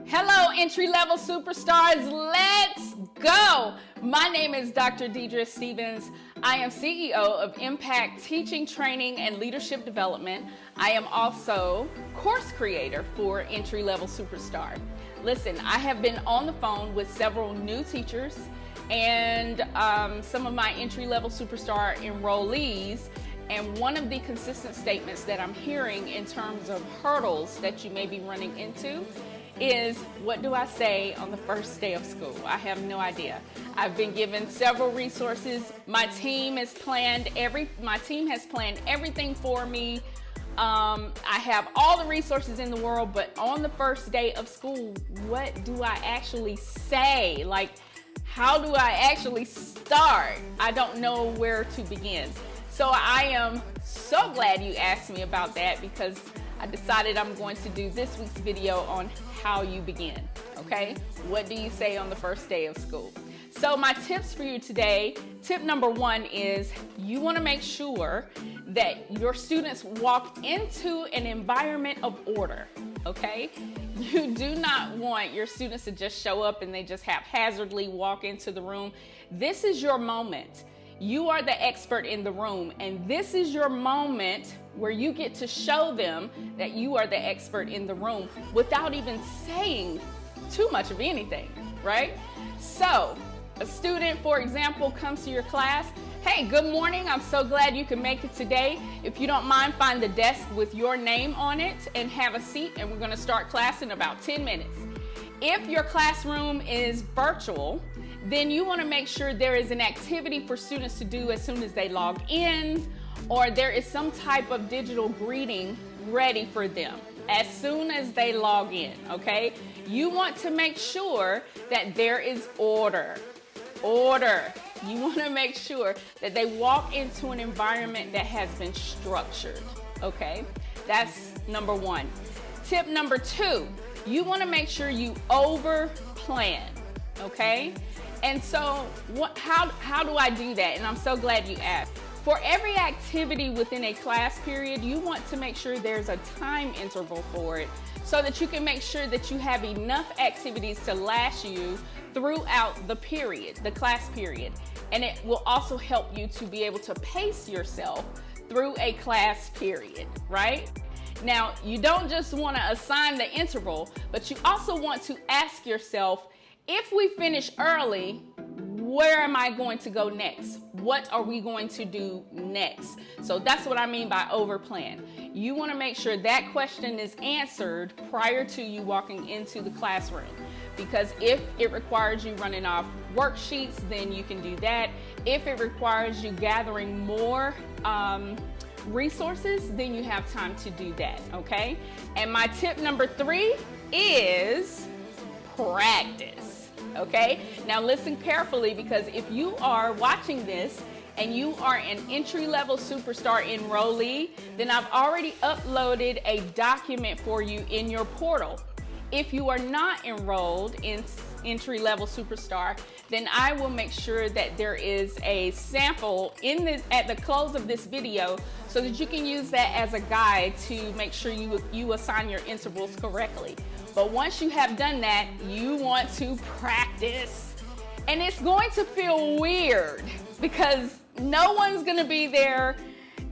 Hello, entry-level superstars. Let's go. My name is Dr. Deidre Stevens. I am CEO of Impact Teaching, Training, and Leadership Development. I am also course creator for Entry-Level Superstar. Listen, I have been on the phone with several new teachers and some of my entry-level superstar enrollees. And one of the consistent statements that I'm hearing in terms of hurdles that you may be running into is, what do I say on the first day of school? I have no idea. I've been given several resources. My team has planned everything for me. I have all the resources in the world, but on the first day of school, what do I actually say? Like, how do I actually start? I don't know where to begin. So I am so glad you asked me about that, because I decided I'm going to do this week's video on how you begin, okay? What do you say on the first day of school? So my tips for you today, tip number one is you want to make sure that your students walk into an environment of order, okay? You do not want your students to just show up and they just haphazardly walk into the room. This is your moment. You are the expert in the room, and this is your moment where you get to show them that you are the expert in the room without even saying too much of anything, right? So a student, for example, comes to your class. Hey, good morning. I'm so glad you can make it today. If you don't mind, find the desk with your name on it and have a seat, and we're going to start class in about 10 minutes. If your classroom is virtual, then you want to make sure there is an activity for students to do as soon as they log in, or there is some type of digital greeting ready for them as soon as they log in, okay? You want to make sure that there is order. Order. You want to make sure that they walk into an environment that has been structured, okay? That's number one. Tip number two, you want to make sure you overplan, okay? And so how do I do that? And I'm so glad you asked. For every activity within a class period, you want to make sure there's a time interval for it so that you can make sure that you have enough activities to last you throughout the period, the class period. And it will also help you to be able to pace yourself through a class period, right? Now, you don't just want to assign the interval, but you also want to ask yourself, if we finish early, where am I going to go next? What are we going to do next? So that's what I mean by overplan. You want to make sure that question is answered prior to you walking into the classroom. Because if it requires you running off worksheets, then you can do that. If it requires you gathering more resources, then you have time to do that, okay? And my tip number three is practice. Okay, now listen carefully, because if you are watching this and you are an entry-level superstar enrollee, then I've already uploaded a document for you in your portal. If you are not enrolled in entry-level superstar, then I will make sure that there is a sample at the close of this video so that you can use that as a guide to make sure you assign your intervals correctly. But once you have done that, you want to practice. And it's going to feel weird because no one's going to be there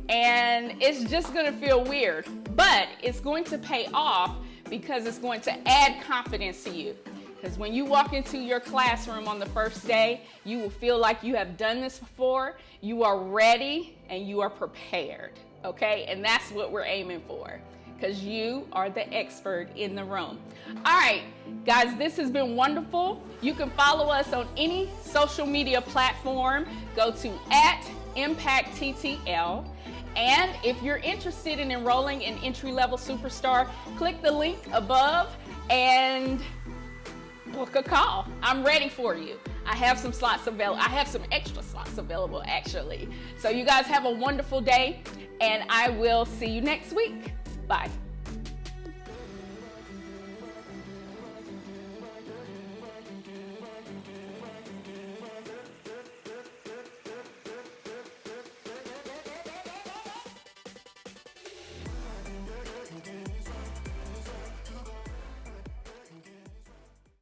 and it's just going to feel weird. But it's going to pay off because it's going to add confidence to you. Because when you walk into your classroom on the first day, you will feel like you have done this before, you are ready, and you are prepared, okay? And that's what we're aiming for, because you are the expert in the room. All right, guys, this has been wonderful. You can follow us on any social media platform. Go to @ImpactTTL. And if you're interested in enrolling in Entry-Level Superstar, click the link above and book a call. I'm ready for you. I have some slots available. I have some extra slots available, actually. So you guys have a wonderful day, and I will see you next week. Bye.